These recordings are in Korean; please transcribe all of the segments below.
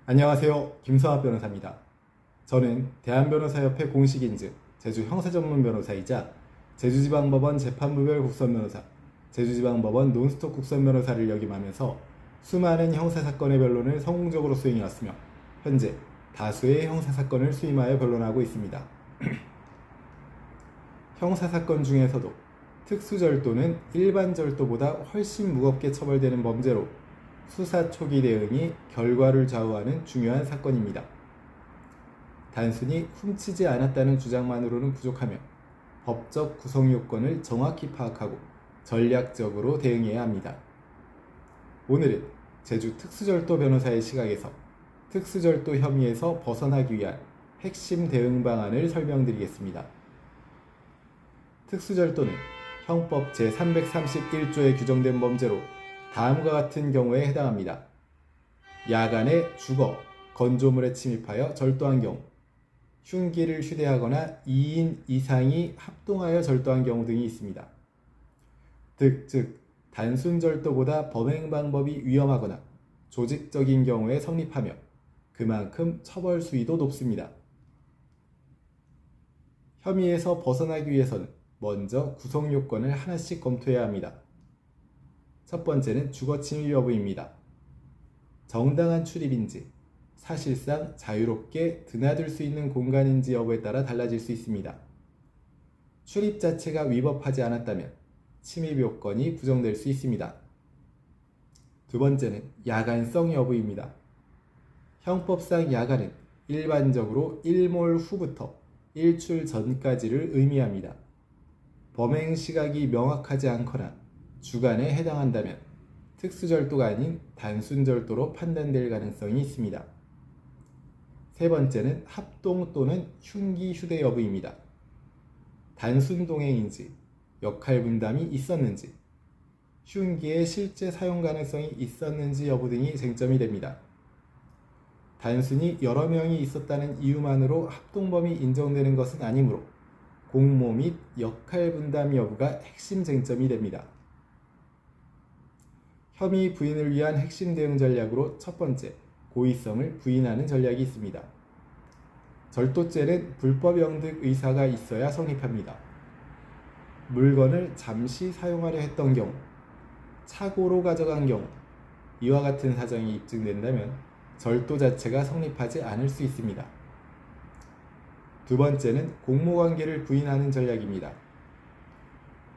안녕하세요. 김성학 변호사입니다. 저는 대한변호사협회 공식인증 제주 형사전문 변호사이자 제주지방법원 재판부별 국선변호사, 제주지방법원 논스톱 국선변호사를 역임하면서 수많은 형사사건의 변론을 성공적으로 수행해왔으며 현재 다수의 형사사건을 수임하여 변론하고 있습니다. 형사사건 중에서도 특수절도는 일반절도보다 훨씬 무겁게 처벌되는 범죄로 수사 초기 대응이 결과를 좌우하는 중요한 사건입니다. 단순히 훔치지 않았다는 주장만으로는 부족하며 법적 구성 요건을 정확히 파악하고 전략적으로 대응해야 합니다. 오늘은 제주 특수절도 변호사의 시각에서 특수절도 혐의에서 벗어나기 위한 핵심 대응 방안을 설명드리겠습니다. 특수절도는 형법 제331조에 규정된 범죄로 다음과 같은 경우에 해당합니다. 야간에 주거, 건조물에 침입하여 절도한 경우, 흉기를 휴대하거나 2인 이상이 합동하여 절도한 경우 등이 있습니다. 즉 단순 절도보다 범행 방법이 위험하거나 조직적인 경우에 성립하며 그만큼 처벌 수위도 높습니다. 혐의에서 벗어나기 위해서는 먼저 구성 요건을 하나씩 검토해야 합니다. 첫 번째는 주거 침입 여부입니다. 정당한 출입인지, 사실상 자유롭게 드나들 수 있는 공간인지 여부에 따라 달라질 수 있습니다. 출입 자체가 위법하지 않았다면 침입 요건이 부정될 수 있습니다. 두 번째는 야간성 여부입니다. 형법상 야간은 일반적으로 일몰 후부터 일출 전까지를 의미합니다. 범행 시각이 명확하지 않거나 주간에 해당한다면 특수절도가 아닌 단순절도로 판단될 가능성이 있습니다. 세 번째는 합동 또는 흉기 휴대 여부입니다. 단순 동행인지, 역할 분담이 있었는지, 흉기의 실제 사용 가능성이 있었는지 여부 등이 쟁점이 됩니다. 단순히 여러 명이 있었다는 이유만으로 합동범이 인정되는 것은 아니므로 공모 및 역할 분담 여부가 핵심 쟁점이 됩니다. 혐의 부인을 위한 핵심 대응 전략으로 첫 번째, 고의성을 부인하는 전략이 있습니다. 절도죄는 불법 영득 의사가 있어야 성립합니다. 물건을 잠시 사용하려 했던 경우, 착오로 가져간 경우, 이와 같은 사정이 입증된다면 절도 자체가 성립하지 않을 수 있습니다. 두 번째는 공모관계를 부인하는 전략입니다.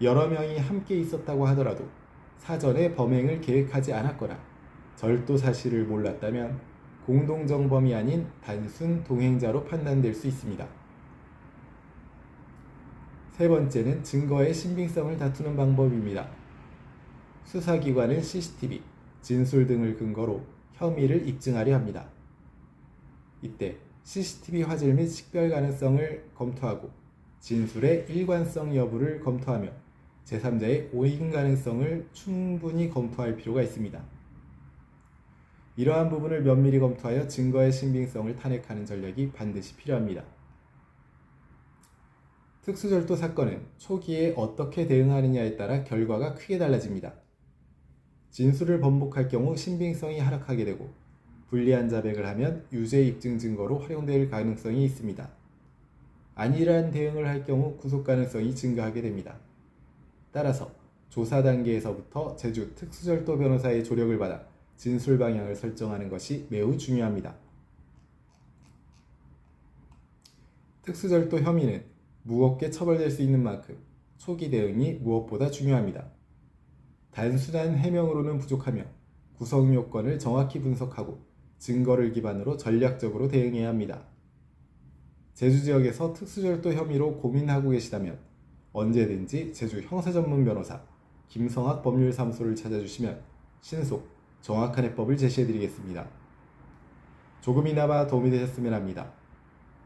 여러 명이 함께 있었다고 하더라도 사전에 범행을 계획하지 않았거나 절도 사실을 몰랐다면 공동정범이 아닌 단순 동행자로 판단될 수 있습니다. 세 번째는 증거의 신빙성을 다투는 방법입니다. 수사기관은 CCTV, 진술 등을 근거로 혐의를 입증하려 합니다. 이때 CCTV 화질 및 식별 가능성을 검토하고 진술의 일관성 여부를 검토하며 제3자의 오인 가능성을 충분히 검토할 필요가 있습니다. 이러한 부분을 면밀히 검토하여 증거의 신빙성을 탄핵하는 전략이 반드시 필요합니다. 특수절도 사건은 초기에 어떻게 대응하느냐에 따라 결과가 크게 달라집니다. 진술을 번복할 경우 신빙성이 하락하게 되고 불리한 자백을 하면 유죄 입증 증거로 활용될 가능성이 있습니다. 안일한 대응을 할 경우 구속 가능성이 증가하게 됩니다. 따라서 조사 단계에서부터 제주 특수절도 변호사의 조력을 받아 진술 방향을 설정하는 것이 매우 중요합니다. 특수절도 혐의는 무겁게 처벌될 수 있는 만큼 초기 대응이 무엇보다 중요합니다. 단순한 해명으로는 부족하며 구성 요건을 정확히 분석하고 증거를 기반으로 전략적으로 대응해야 합니다. 제주 지역에서 특수절도 혐의로 고민하고 계시다면 언제든지 제주 형사전문 변호사 김성학 법률사무소를 찾아주시면 신속, 정확한 해법을 제시해드리겠습니다. 조금이나마 도움이 되셨으면 합니다.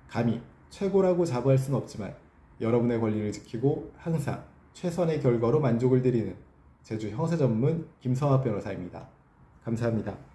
감히 최고라고 자부할 수는 없지만 여러분의 권리를 지키고 항상 최선의 결과로 만족을 드리는 제주 형사전문 김성학 변호사입니다. 감사합니다.